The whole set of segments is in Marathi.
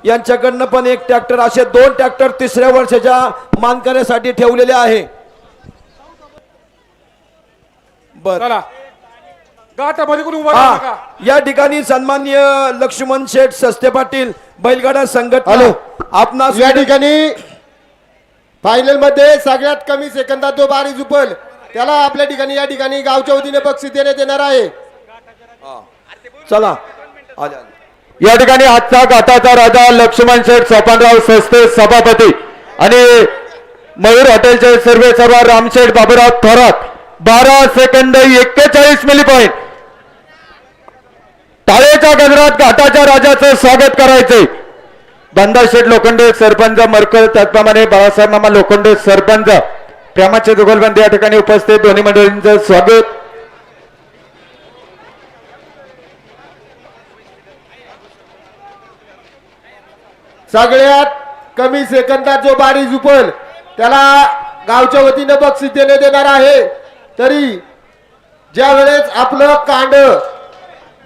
यांच्याकडनं पण एक ट्रॅक्टर, असे 2 ट्रॅक्टर तिसऱ्या वर्षाच्या मानकऱ्यासाठी ठेवलेले आहे। बर चला गाठामध्ये कोणी उभा राहू नका। या ठिकाणी सन्माननीय लक्ष्मण शेठ सस्ते पाटील बैलगाडा संघटना आपणास या ठिकाणी फायनल मध्ये सगळ्यात कमी सेकंदात जो बारी झुपल त्याला आपल्या ठिकाणी या ठिकाणी गावच्या वतीने बक्षीस देण्यात येणार आहे। चला या ठिकाणी आजचा घाटाचा राजा लक्ष्मण शेठ सोपानराव सस्ते सभापती आणि मयूर हॉटेलचे सर्व Ramsheth Baburao Thorat 12 second 41 milli point टाळेच्या गजरात घाटाच्या राजाचं स्वागत करायचे। बंदा शेठ लोखंडे सरपंच मरकळ, त्याचप्रमाणे बाळासाहेब मामा लोखंडे सरपंच, प्रेमाचे जुगलबंदी या ठिकाणी उपस्थित दोन्ही मंडळींचं स्वागत। सगळ्यात कमी सेकंदात जो बारी झुपल त्याला गावच्या वतीने बक्षीस देण्यात येणार आहे। तरी ज्या वेळेस आपलं कांड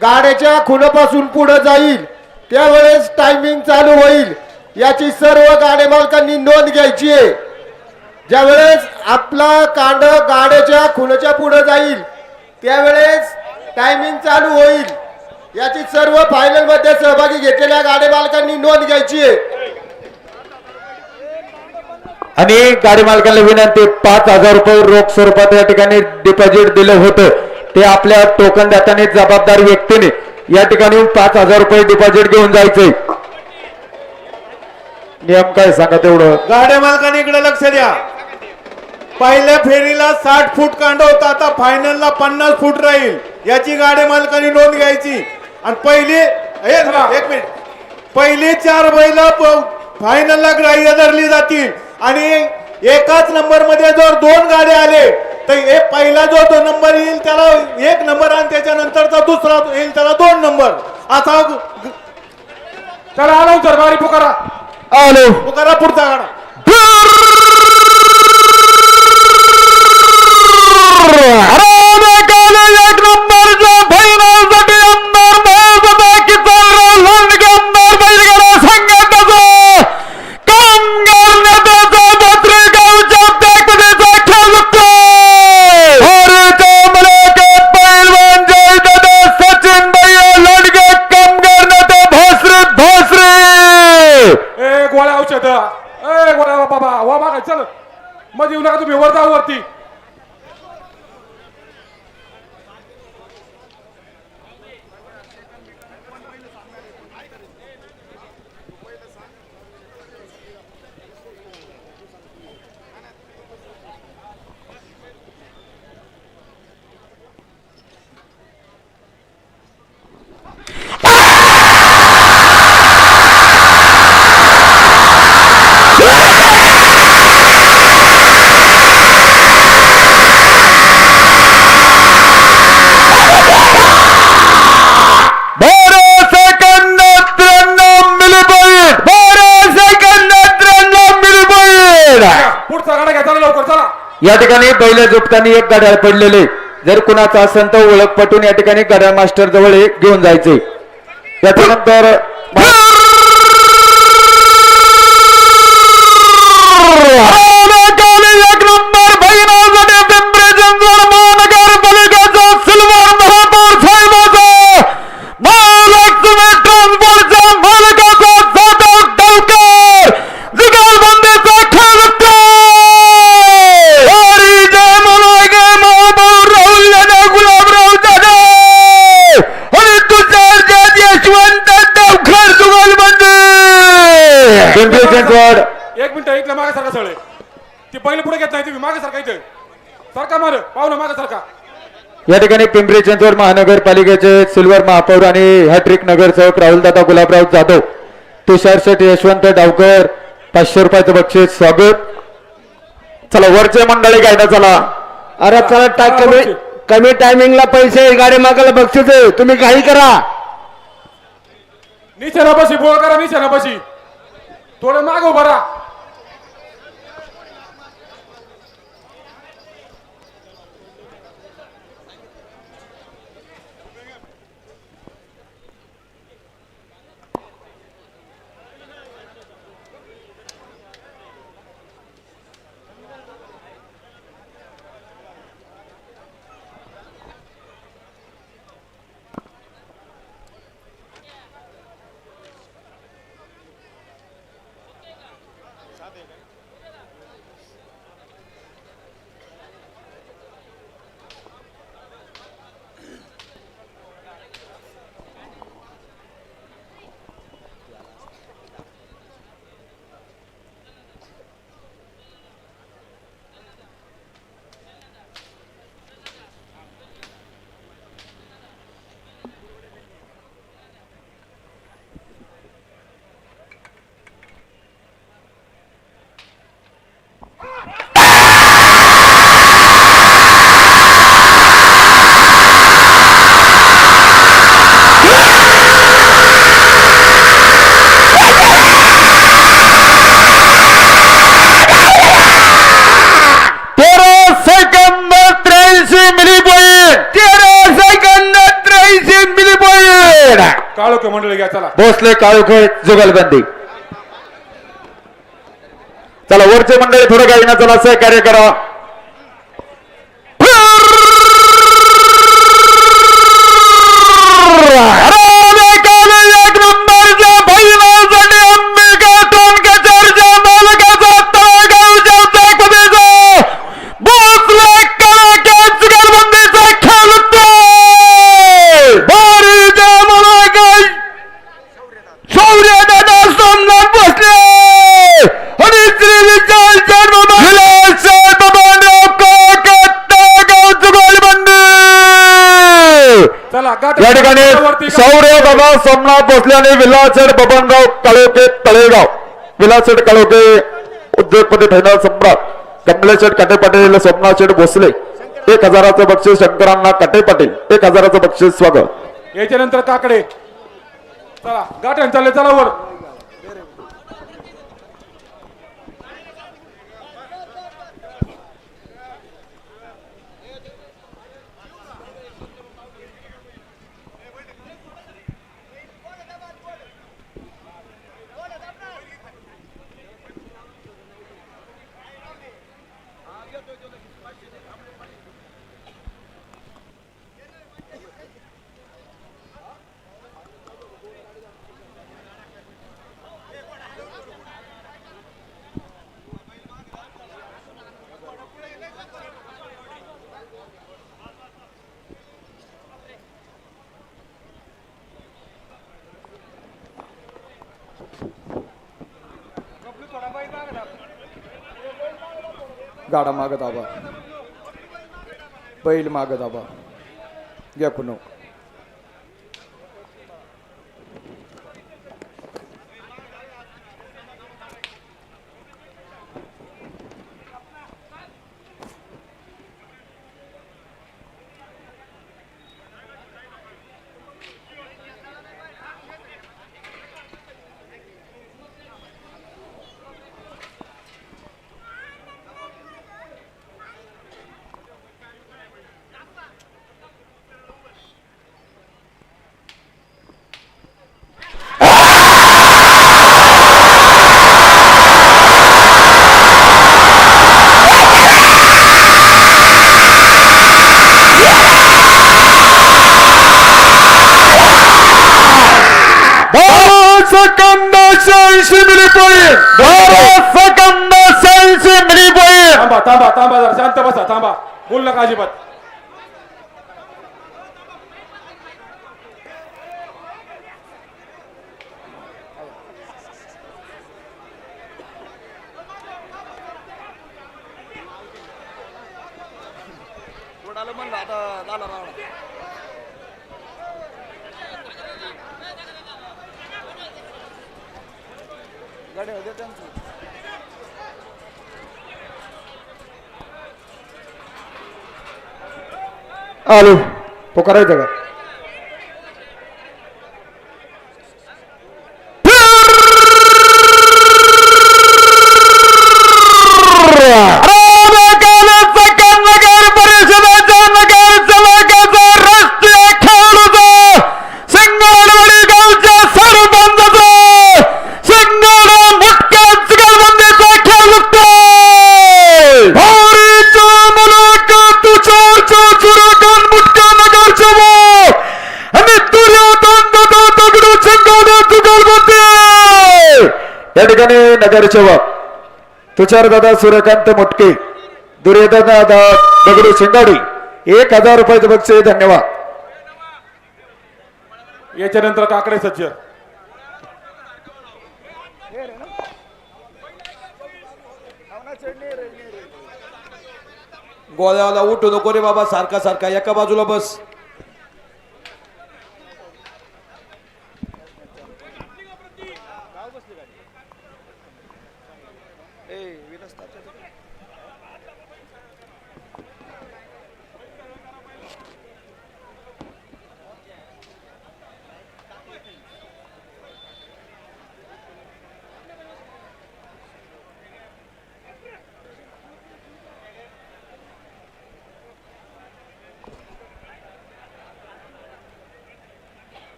गाड्याच्या खुणापासून पुढे जाईल त्यावेळेस टायमिंग चालू होईल, याची सर्व गाडे मालकांनी नोंद घ्यायची आहे। ज्या वेळेस आपला कांड गाड्याच्या खुणाच्या पुढे जाईल त्यावेळेस टायमिंग चालू होईल, याची सर्व फायनल मध्ये सहभागी घेतलेल्या गाडे मालकांनी नोंद घ्यायची आहे। आणि गाडी मालकांना विनंती, 5,000 रुपये रोख स्वरूपात या ठिकाणी डिपॉझिट दिलं होतं, ते आपल्या टोकन दात्याने जबाबदार व्यक्तीने या ठिकाणी 5,000 रुपये डिपॉझिट घेऊन जायचे। नियम काय सांगा तेवढं। गाड्या मालकाने इकडे लक्ष द्या। पहिल्या फेरीला 60 फूट कांड होता, आता फायनलला 50 फूट राहील, याची गाड्या मालकाने नोंद घ्यायची। आणि एक मिनिट, पहिली 4 बैल फायनलला ग्राह्य धरली जातील आणि एकाच नंबर मध्ये जर 2 गाड्या आले तर पहिला जो नंबर येईल त्याला 1 नंबर आणि त्याच्यानंतरचा दुसरा येईल त्याला 2 नंबर असा। चला आलो सर, बारी पुकारा, आलो पुकारा पुढचा गाडा। चल मध्ये येऊ नका तुम्ही, वर जा वरती। या ठिकाणी बैल झोपताना एक गाड्या पडलेले, जर कुणाचा असेल तर ओळख पटून या ठिकाणी गाड्या मास्टर जवळ घेऊन जायचे। त्याच्यानंतर एक मिनिट इथलं मागे सारखा सगळे ते पहिले पुढे घेत नाही, तुम्ही मागे सारखा सारखा मार पाहुणा मागे सारखा। या ठिकाणी पिंपरी चिंचवड महानगरपालिकेचे सिल्वर महापौर आणि हॅट्रिक नगरसेवक राहुलदादा गुलाबराव जाधव, तुषार शेठ यशवंत डावकर 500 रुपयाचं बक्षीस स्वागत। चला वरचे मंडळी गायला चला। अरे चला कमी टायमिंगला पैसे गाडी मागायला बक्षीस आहे, तुम्ही काही करा। निशाणापाशी गोळा करा, निशाणापाशी थोडं माग उभा राहा। घ्या चला. भोसले काळोखे जुगलबंदी. चला वरचे मंडळी थोडं काही ना चला सहकार्य करा. चला गाठ या ठिकाणी शौर्य बाबा सोमनाथ भोसले आणि विलासड बबनराव काळोखे तळेगाव. विलासड काळोखे उद्योगपती फायनल सम्राट कमलेशेठ काटे पाटील सोमनाथ शेठ भोसले 1000चं बक्षीस. शंकरांना काटे पाटील 1000चं बक्षीस. स्वागत. याच्यानंतर काकडे. चला गाठण चालले चला वर. गाडा मागं दाबा, बैल मागं दाबा, घ्या पुन्हा. थांबा थांबा जरा शांत बसा. थांबा बोल नका अजिबात. आलो पुकारायचं का? या ठिकाणी नगरसेवक तुषारदादा सूर्यकांत मोटके, दुर्योधन दादा दगडू शिंगाडी 1000 रुपयाचं बक्षीस. धन्यवाद. याच्यानंतर काकडे सज्ज. गोळ्याला उठू नको रे बाबा, सारखा सारखा एका बाजूला बस.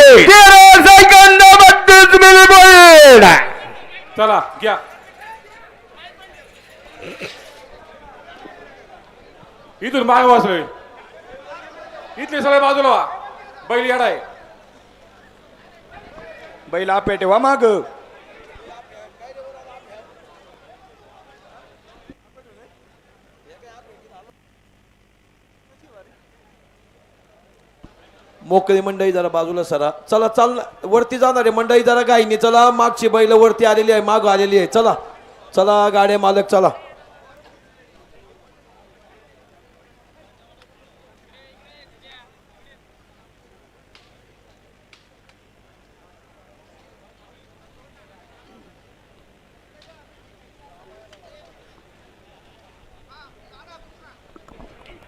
Point 13 second 32 milli point. चला घ्या. इथून मागे वाचलोय. इथले सगळे बाजूला व्हा. बैल येडा आहे. बैला पेटेवा माग. मोकळी मंडळी जरा बाजूला सरा. चला चाल वरती जाणार आहे मंडळी जरा गायनी. चला मागची बैल वरती आलेली आहे, माग आलेली आहे. चला चला गाड्या मालक चला.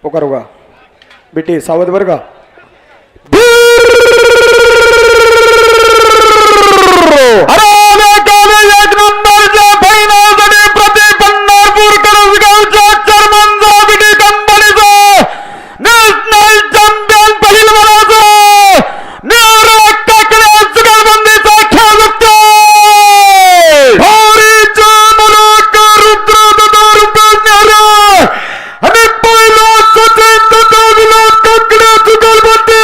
पोकारू का बेटी सावध बर का. एक नंबरच्या फायनलसाठी प्रति पंढरपूर करसगावच्या चर्मनचा बिटी कंपनीचा नॅशनल चॅम्पियन पहिलवानाचा निवृत्त टाकल्या जुगलबंदीचा खेळ बघतोय. भारीचा मुलूक रुद्र ददर आणि पहिला सचिन ददाविला टाकल्या जुगलबंदी.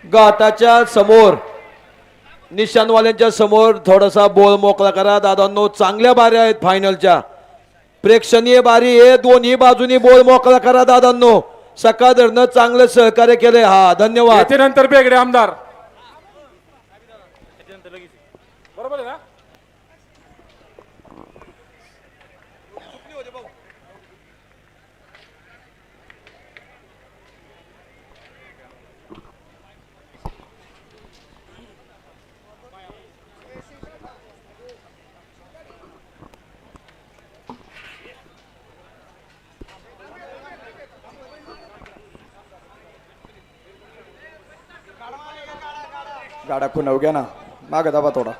घाटाच्या समोर निशाणवाल्यांच्या समोर थोडासा बोल मोकळा करा दादांनो. चांगल्या बारी आहेत फायनलच्या. प्रेक्षणीय बारी आहे. दोन्ही बाजूनी बोल मोकळा करा दादांनो. सकाळ धरणं चांगलं सहकार्य केलंय. हा धन्यवाद. याच्यानंतर बेगडे आमदार. बरोबर आहे ना. गाडा खुनाव घ्या ना. माग दाबा थोडा.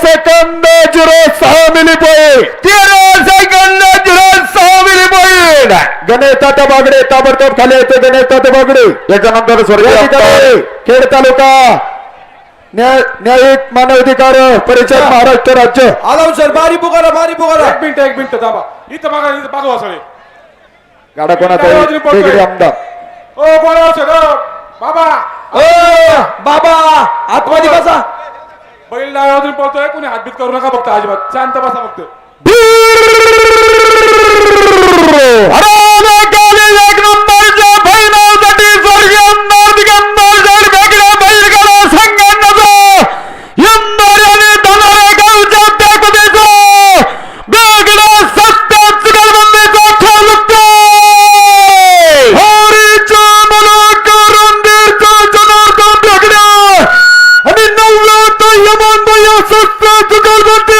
Second 06 milli point. 13 second 06 milli point. Ganesh Tatya Bagde ताबडतोब खाली येते. गणेश तात्या बागडे याच्यानंतर स्वर्गीय खेड तालुका न्यायिक मानवाधिकार परिषद महाराष्ट्र राज्य. आलो सर. बारी पुकारा बारी पुकारा. एक मिनिट दाबा. इथं बघा. इथं बाजू वाचले. गाडा कोणाचा वेगळे आमदार. ओ कोणा वाचल बाबा. ओ बाबा आतमध्ये बसा. बैल डाव्या बाजूने पळतोय. कोणी हातबीत करू नका फक्त. अजिबात शांत बसा फक्त. एक नंबरच्या फायनलसाठी स्वर्गीय आमदार दिगंबर जैन वेगळ्या बैलगाडा संघटनेचा यंदार आणि धनाऱ्या गावच्या ताकदीचा वेगळा सत्ता जुगलबंदीचा खेळ बघतोय. हरीचा मुलूक रणधीरचा जनार्दन वेगळ्या आणि नवलाचा यमान भैया सत्ता जुगलबंदी.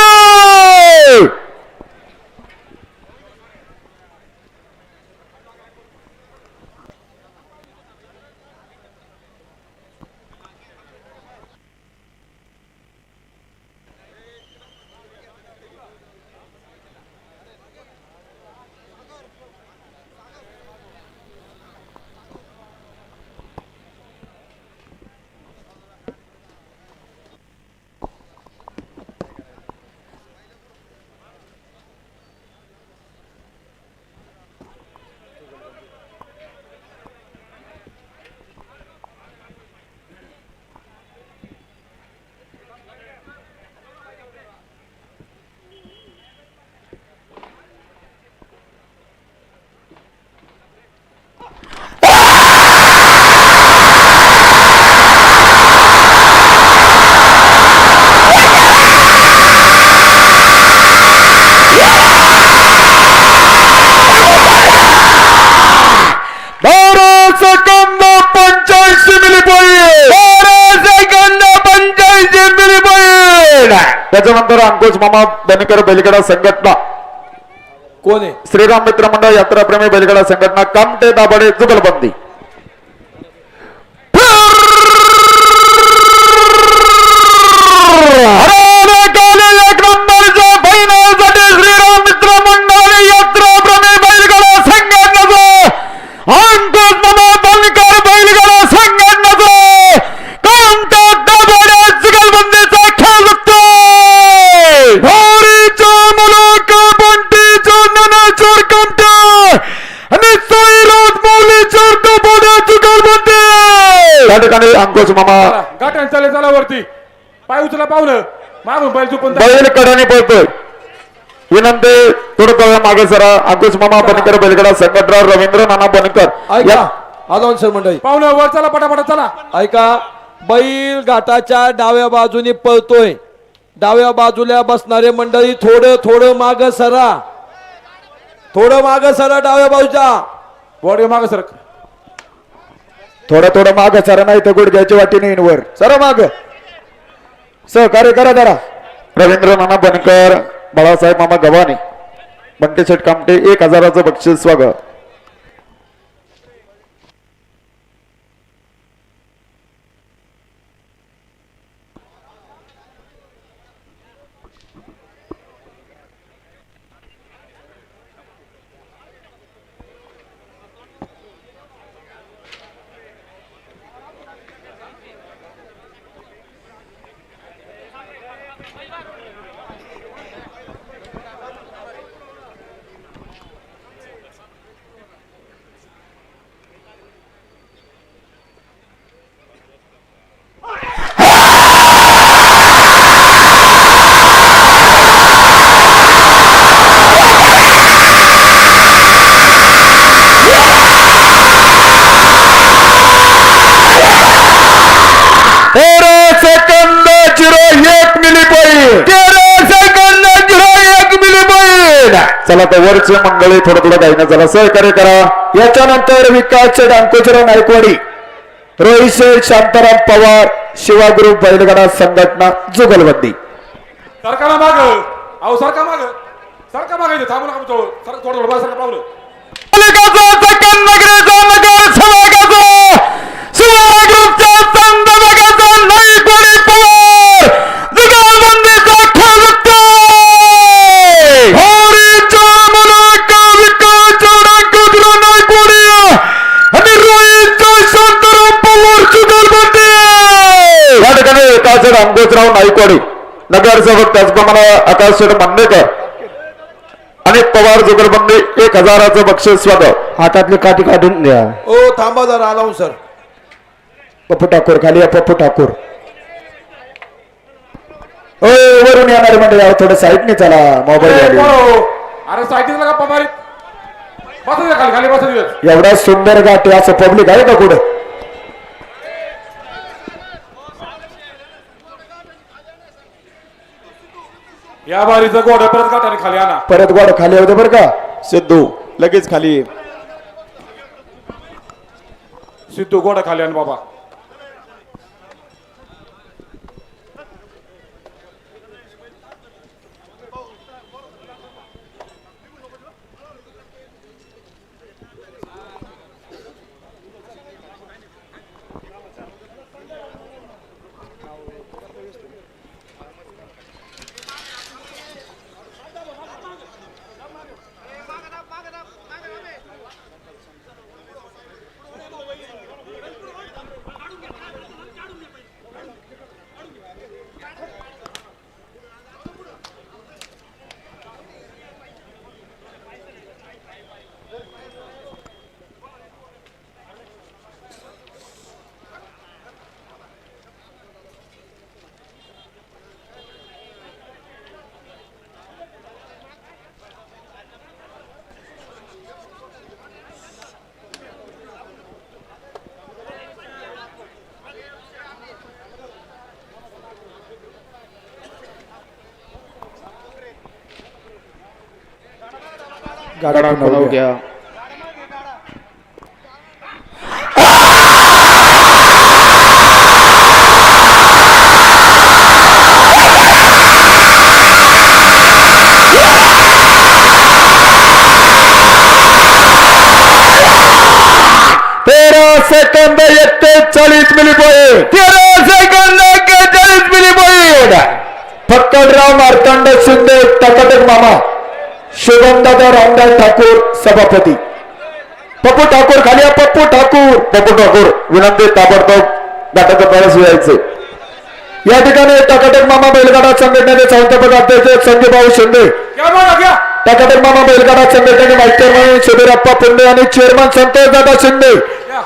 त्याच्यानंतर अंकुश मामा दनेकर बैलगाडा संघटना कोण आहे? श्रीराम मित्र मंडळ यात्राप्रेमी बैलगाडा संघटना कामटे दाभाडे जुगलबंदी. एक नंबरच्या फायनलसाठी श्रीराम मित्र मंडळ यात्राप्रेमी बैलगाडा संघटनेचा अंकुश मामा बनकर बैलगाडा संघटनेचा कामटे दाभाडे जुगलबंदीचा खेळ लागतोय. भारीच्या मुलाक बंटीच्या ननाचोर कामटे आणि साईराज मौलीचोर दाभाडे जुगलबंदी. त्या ठिकाणी अंकुश मामा गाठ्यान चाले चला वरती, पाय उचला पाहुणं, मागून बैल चुपून बैल कडाने पळतोय. विनंती थोडं मागे सरा. अंकुश मामा बनकर बैलगाडा संघटना रवींद्र नाना बनकर ऐका अनाउन्सर मंडळी, पाहुणं वर चला पटापटा चला. ऐका, बैल घाटाच्या डाव्या बाजूने पळतोय. डाव्या बाजूला बसणारे मंडळी थोडं थोडं माग सरा, थोडं माग सरा डाव्या बाजूच्या. बॉडी माग सरक. थोडं माग सरा, नाही तर गुडघ्याची वाटीने वर सरा माग. सहकार्य करा जरा. रवींद्र नाना बनकर, बाळासाहेब मामा गव्हाणे, बंटी शेठ कामटे 1000चं बक्षीस स्वागत. चला तर वरचे मंडळी थोडं गायना चला, सहकार्य करा. याच्यानंतर विकास अंकुशराव नायकवाडी, रोहित शेठ, शांताराम पवार, शिवा ग्रुप बैलगाडा संघटना जुगलबंदी. सरकारला माग, अहो सरका माग, सरका माग इथे थांबू नका. थोडं थोडं बस सरका पाहुणं. अंकुशराव नाईकवाडी, नगरसेवक त्याचप्रमाणे आकाश शेठ मांडेकर आणि पवार जुगलबंदी 1000चं बक्षीस स्वागत. हातातली काठी काढून द्या. ओ थांबा जरा अनाउन्सर. पप्पू ठाकूर खाली या. पप्पू ठाकूर वरून येणारे म्हणजे थोडं साईडने चला. मोबाईल अरे सायकल गप्पा मारीत बसू दे, खाली खाली बसू दे. एवढा सुंदर घाट असं पब्लिक आहे का कुठं? या बारीचं गोड परत गाठाने खाली आणा. परत गोड खाली होते बरं का सिद्धू, लगेच खाली. सिद्धू गोड खाली आण बाबा. गाडी घ्या. 41 milli point 13 second 41 milli point Fakkadrao Martand Shinde टकाटक मामा शुभमदादा रामदास ठाकूर सभापती पप्पू ठाकूर खाली आहे, पप्पू ठाकूर विनंती ताबडतोब घाटाचा प्रवास यायचे या ठिकाणी टकाटक मामा बैलगाडा संघटनेचे संस्थापक अध्यक्ष संजय भाऊ शिंदे घ्या बघा घ्या टकाटक मामा बैलगाडा संघटनेचे मास्टर म्हणून शिबिरप्पा पुंडे आणि चेअरमन संतोष दादा शिंदे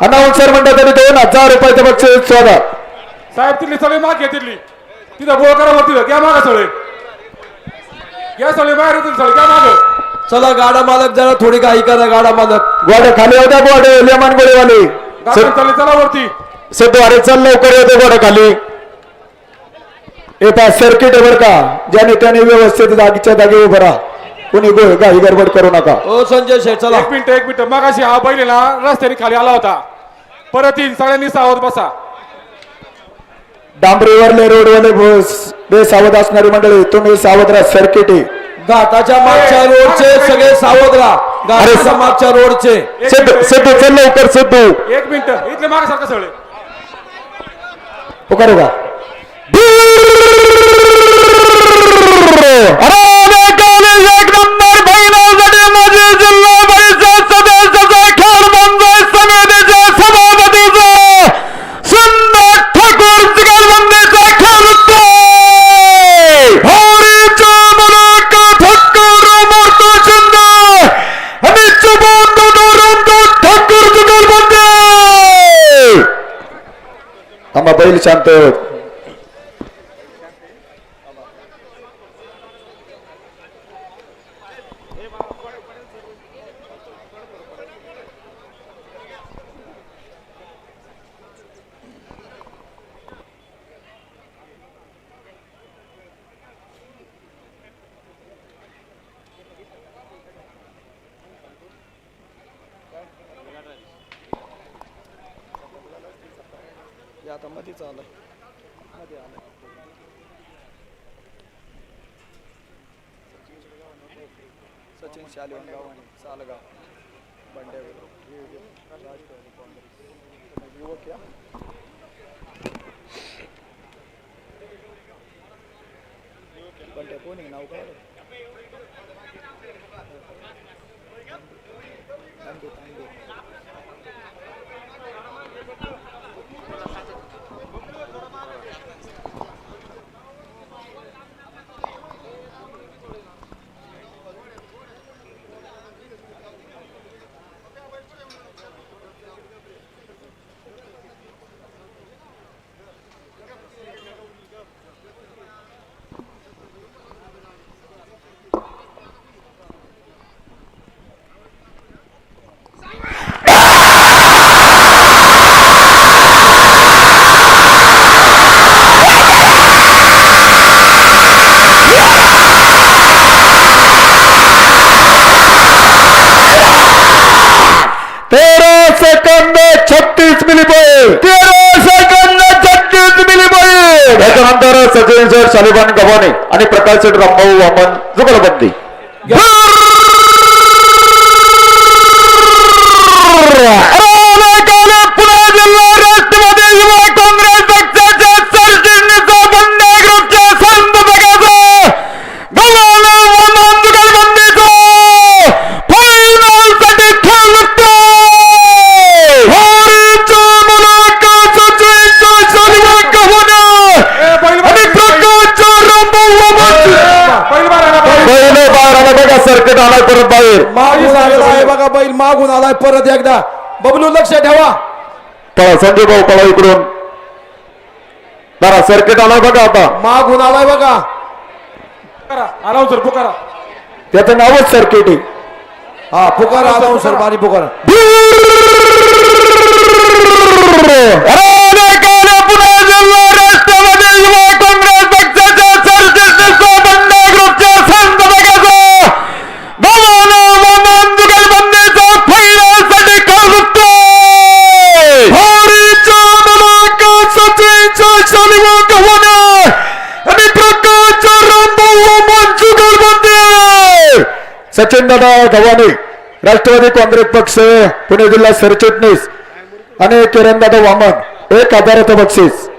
अनाउन्सर मंडळाने 2000 रुपयाचं बक्षीस स्वागत साहेब तिथली सगळे माग घ्या तिथली तिथं बोळ करा वरती घ्या मागा सगळे घ्या सगळे बाहेर होतील सगळे घ्या माग चला गाडा मालक जरा थोडी काही करा गाडा मालक गोडे खाली होत्या गोडे लेमन गोळेवाले गाडी चालली चला वरती सिद्धू अरे चल लवकर येतो गोडे खाली येता सर्किट बर का ज्या नेत्याने व्यवस्थित जागीच्या जागी उभं राहा कोणी काही गडबड करू नका ओ संजय शेठ चला एक मिनिट मगाशी हा बैल आहे ना रस्त्याने खाली आला होता परत येईल सगळ्यांनी सावध बसा डांबरीवरले रोडवाले बेसावध असणारी मंडळी तुम्ही सावध राहा सर्किट आहे घाटाच्या मागच्या रोडचे सगळे सावध राहा घाटाच्या मागच्या रोडचे सिद्धू चल लवकर सिद्धू एक मिनिट इथले मागे सारखं सगळे करू का एक नंबर फायनलसाठी माजी जिल्हा परिषद सदस्याचा खेळ बंद समितीच्या सभापतीचा सुंदर ठाकूर जिगरबंदीचा खेळ भारीच्या मुलाक ठाकूर मूर्ती शिंदे आणि चुबून ठाकूर जिगरबंदी थांबा बैल शांत आता मध्ये चालू सचिन शालिवान गाव आणि सालगाव युवक या बंड्या कोणी नाव काय त्याच्यानंतर सचिन सर शालिवान गव्हाणे आणि प्रकाश शेठ रामभाऊ वामन जुगलबंदी पुणे जिल्हा राष्ट्रवादी युवा काँग्रेस पक्षाच्या सरचिटणीचा बंडा ग्रुपच्या संस्थापकाचा गव्हाणे वामन जुगलबंदीचा फायनलसाठी खेळ सर्किट आलाय परत बाहेर मागून आलाय बघा बैल मागून आलाय परत एकदा बबलू लक्ष ठेवा पळा संजय भाऊ पळा इकडून बरा सर्किट आलाय बघा आता मागून आलाय बघा अनाउन्सर पुकारा त्याचं नावच सर्किट आहे हा पुकारा अनाउन्सर बारी पुकारा पुणे जिल्हा राष्ट्रवादी युवा काँग्रेस पक्षाच्या सरचिटणीचा बंडा ग्रुपच्या संस्थापकाचा गव्हाणे वामन जुगलबंदीचा फायनलसाठी खेळ भारीच्या मुलाखत सचिनच्या शालिवान गव्हाणे आणि प्रकाशच्या रामभाऊ वामन जुगलबंदी सचिन दादा गव्हाणे राष्ट्रवादी काँग्रेस पक्ष पुणे जिल्हा सरचिटणीस आणि किरण दादा वामन 1000 बक्षीस.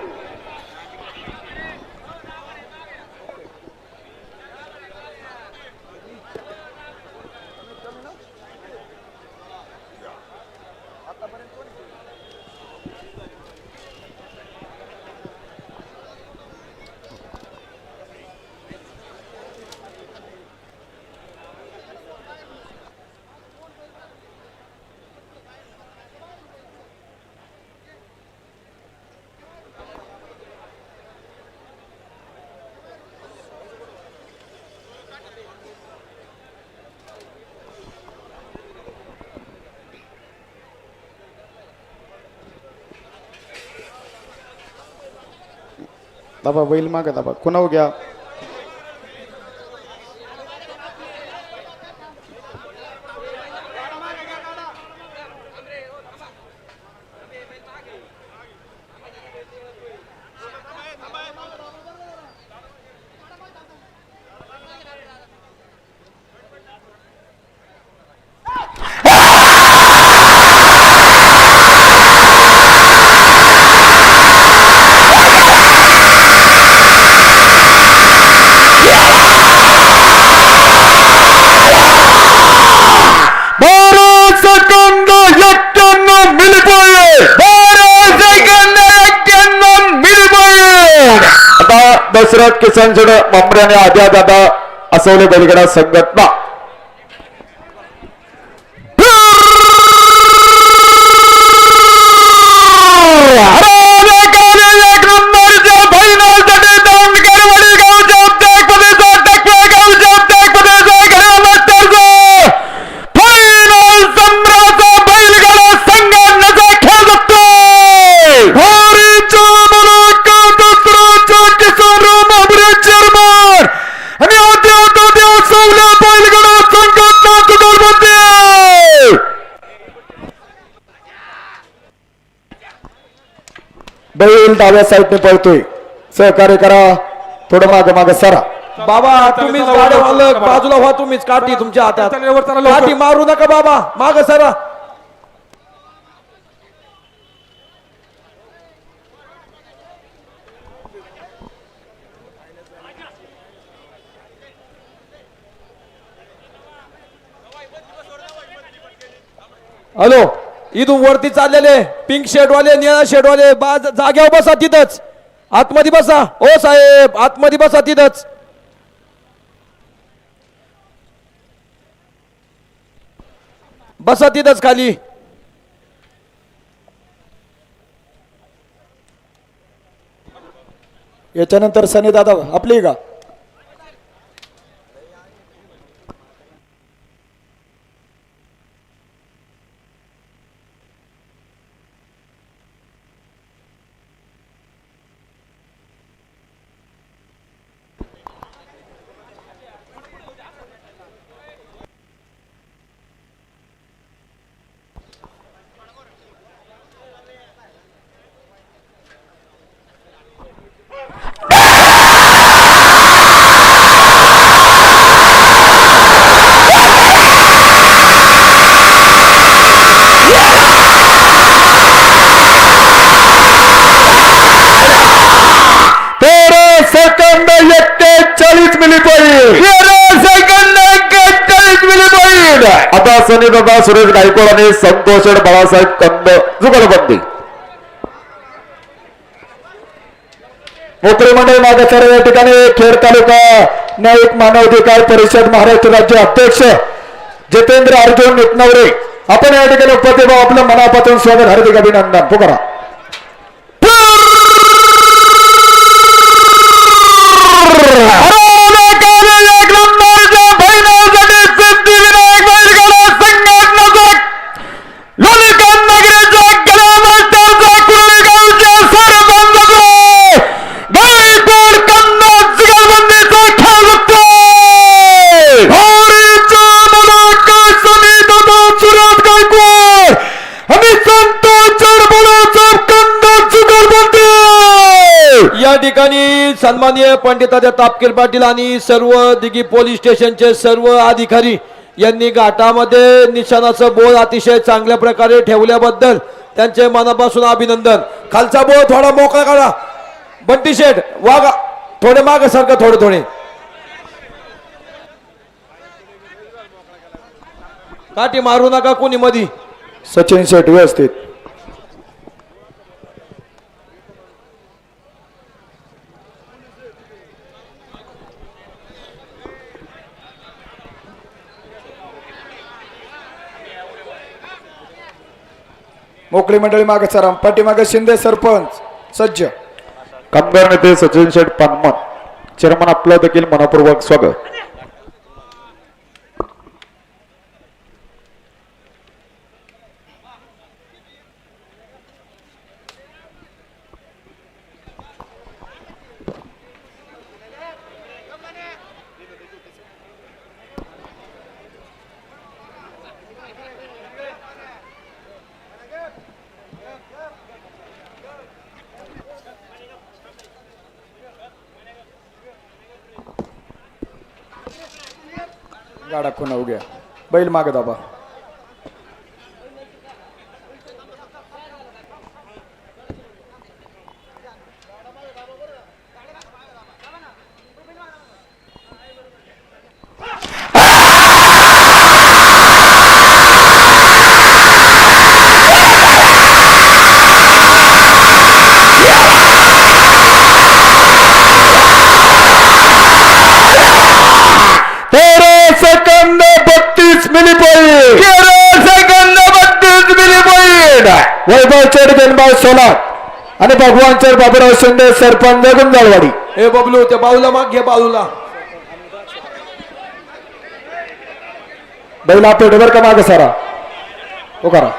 दाबा बैल मागे दाबा कुणावर घ्या. दशरथ किसन जड मामऱ्याने आद्या दादा असवले बैलगडा संघटना बैल डाव्या साईडने पळतोय. सहकार्य करा. थोडं मागे मागे सरा. बाबा तुम्हीच गाड्या मालक, बाजूला व्हा तुम्हीच. काठी तुमच्या हातात, काठी मारू नका बाबा, माग सरा. हॅलो, इथून वरती चाललेले पिंक शर्ट वाले, निळा शर्ट वाले, जाग्यावर बसा तिथंच. आतमध्ये बसा. ओ साहेब, आतमध्ये बसा तिथंच. बसा तिथंच खाली. याच्यानंतर सनी दादा आपली का आता सनी दादा सुरेश गायकवाड आणि संतोष बाळासाहेब कंद जुगलबंदी. मोकळे मंडळ मागासर या ठिकाणी खेड तालुका न्यायिक मानवाधिकार परिषद महाराष्ट्र राज्य अध्यक्ष जितेंद्र अर्जुन नितनवरे आपण या ठिकाणी उपस्थित आपलं मनापासून स्वागत, हार्दिक अभिनंदन. पुकारा. या ठिकाणी सन्माननीय पंडिताच्या तापकीर पाटील आणि सर्व दिघी पोलीस स्टेशनचे सर्व अधिकारी यांनी घाटामध्ये निशाणाचं बोल अतिशय चांगल्या प्रकारे ठेवल्याबद्दल त्यांचे मनापासून अभिनंदन. खालचा बोळ थोडा मोकळा काढा. बंटी शेठ वागा थोडे मागे सारखं थोडे काठी मारू नका कोणी मधी. सचिन शेट व्यवस्थित. मोकळी मंडळी मागे सरा. पाठीमागे शिंदे सरपंच सज्ज. कामगार नेते सचिन शेठ पानमन चेअरमन आपलं देखील मनपूर्वक स्वागत. गाडा खुना उग्या. बैल मागे दाबा. Second 32 milli point. 13 second 32 milli point. Vaibhav Ched बेनभाऊ सोलार आणि भगवान चेड बाबूराव शिंदे सरपंच गुंजाळवाडी. हे बबलू त्या बाऊला माग घे बाजूला. बैला पेढेवर का मागे सारा तो करा.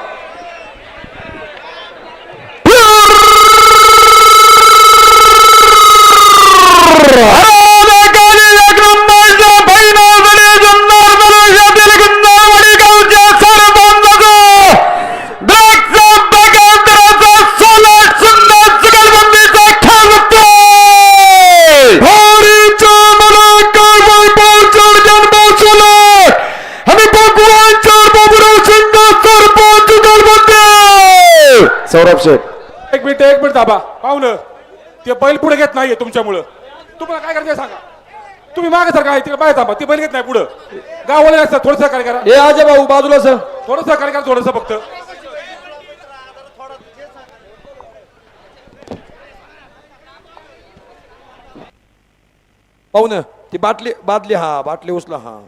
सौरभ शेठ एक मिनिट दाबा. पाहुणं ते बैल पुढे घेत नाहीये तुमच्यामुळं. तुम्हाला काय करायचं सांगा. तुम्ही मागे सारखा आहे तिकडे बाहेर थांबा. ते बैल घेत नाही पुढं. गाववाले असतात थोडं सहकार्य करा. हे अजय भाऊ बाजूला सर. थोडं सहकार्य करा थोडंसं फक्त. पाहुणं ती बादली हा बाटली उचला हा.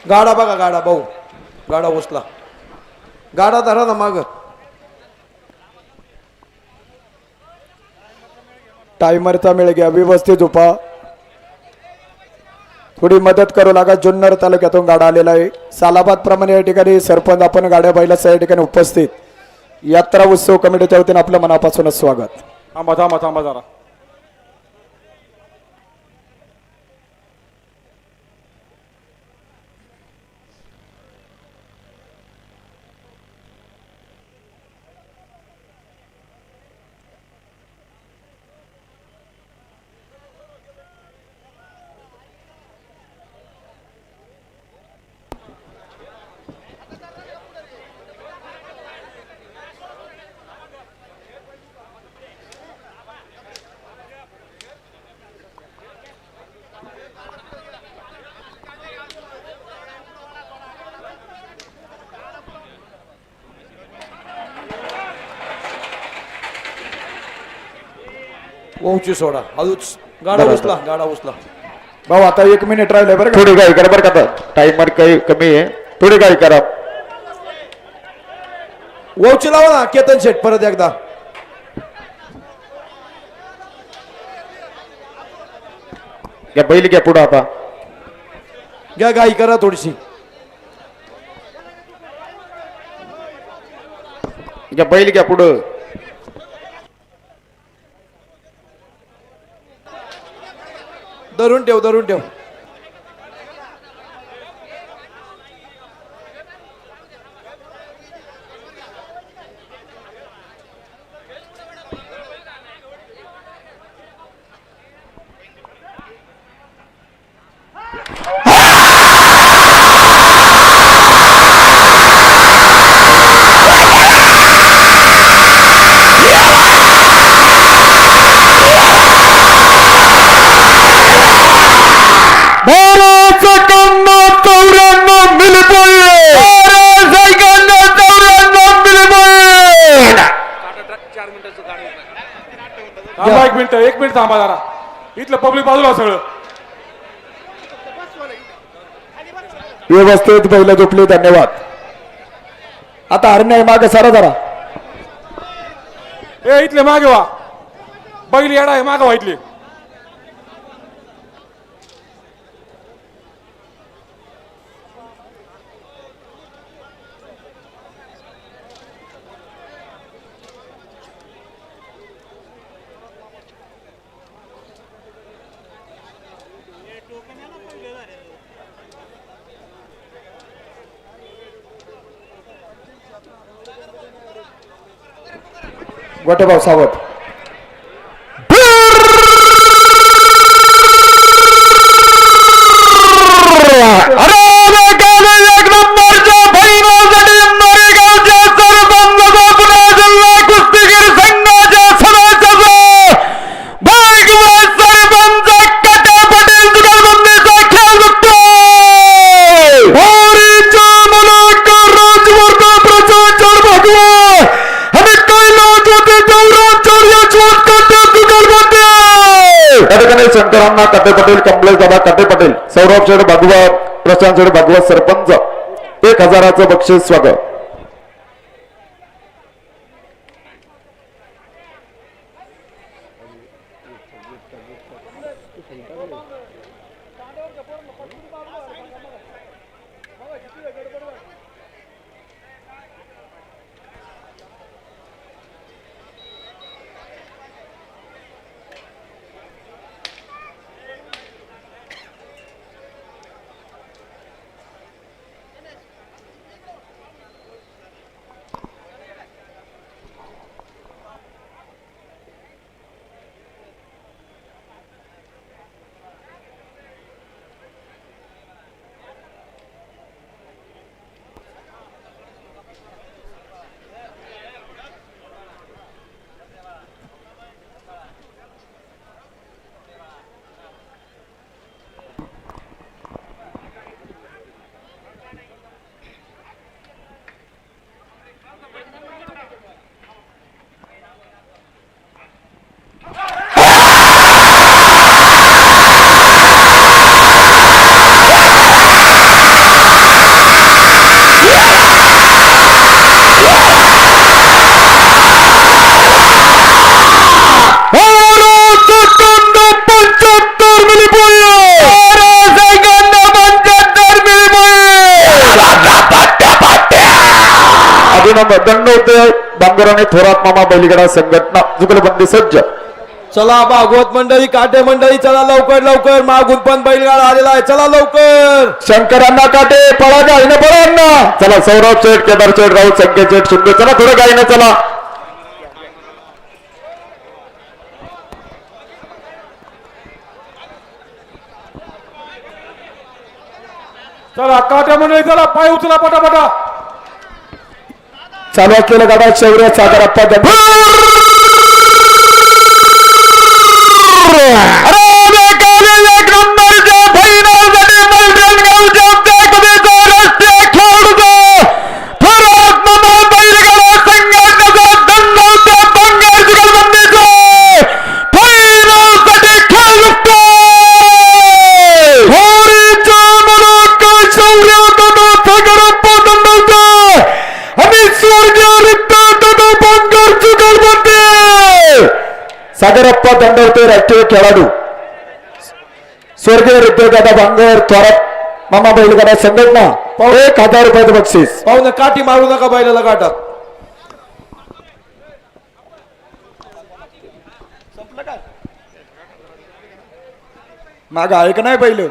गाडा बघा गाडा भाऊ. गाडा उचला. गाडा धरा ना माग. टायमरचा मेळ घ्या. व्यवस्थित झोपा. थोडी मदत करू लागा. जुन्नर तालुक्यातून गाडा आलेला आहे. सालाबाद प्रमाणे या ठिकाणी सरपंच आपण गाड्या बैलाचं या ठिकाणी उपस्थित. यात्रा उत्सव कमिटीच्या वतीने आपलं मनापासूनच स्वागत. थांबा जरा. ओमची सोडा हळूच गाडा बरं, उचला गाडा उचला. भाऊ आता 1 मिनिट राहिले बरं का. थोडी गाई करा बरं का, टाइमर काही कमी आहे, थोडी गाई करा. ओमची लावा ना केतन शेट परत एकदा. घ्या बैल घ्या पुढं आता. घ्या गाई करा थोडीशी. घ्या बैल घ्या पुढं. धरून ठेव धरून ठेव. थांबा 1 मिनिट थांबा जरा. इथलं पब्लिक बाजूला सगळं. व्यवस्थित बैल झोपली. धन्यवाद. आता हरणे मागे सारा जरा. ए इथले मागे वा. बैल येडा आहे मागे वा इथले. गोटेभाऊ सावध. शंकरांना कटे पटेल, कमलेश दादा कटे पटेल, सौरभ शेठ भागवत, प्रशांत शेठ भागवत सरपंच 1000चं बक्षीस स्वागत. दंड होते. बांगराने थोरात मामा बैलगाडा संघटना जुगलबंदी सज्ज. चला भागवत मंडळी, काटे मंडळी, चला लवकर लवकर. मागून पण बैलगाडा आलेला आहे, चला लवकर. शंकरांना काटे पळा गायनं पळांना. चला सौरभ शेठ, केदार शेठ, राहुल संकेत शेठ, शिंदे, चला थोडं गायनं चला. चला काट्या मंडळी, चला पाय उचला पटापटा. चालू असलेल्या गाडा शौर्य सागरप्पा सागरप्पा दंडवते राष्ट्रीय खेळाडू स्वर्गीय दादा भांगर थोरात मामा बैलगाडा संघटना 1000 रुपयाचं बक्षीस. पाहुणे काठी मारू नका बैलाला गाठात. माग आहे का नाही पहिलं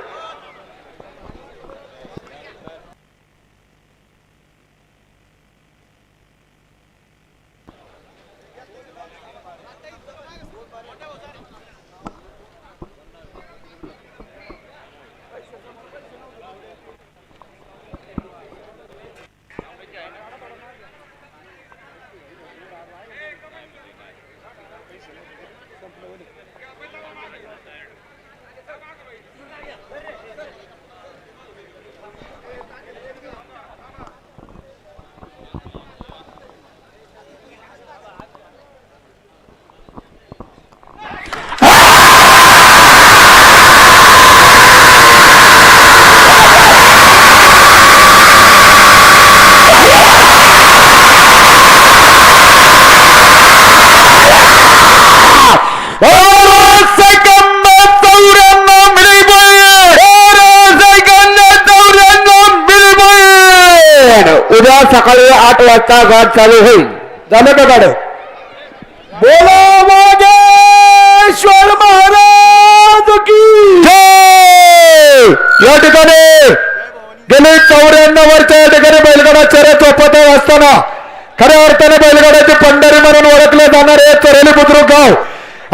उद्या सकाळी 8 वाजता घाट चालू होईल. झालं का गाडं? बोला वागेश्वर महाराज की जय. या ठिकाणी गेली 94 वर्ष या ठिकाणी बैलगाडा शर्यत सोपत असताना खऱ्या अर्थाने बैलगाड्याची पंढरी म्हणून ओळखले जाणारे चरेली बुद्रुक गाव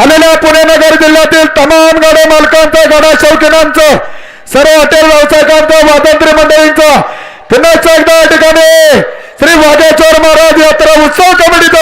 आलेल्या पुणे नगर जिल्ह्यातील तमाम गाड्या मालकांचं गाडा शौकीनांचं सर्व हॉटेल व्यावसायिकांचं स्वातंत्र्य मंडळींचं पुन्हा एकदा या ठिकाणी श्री वागेश्वर महाराज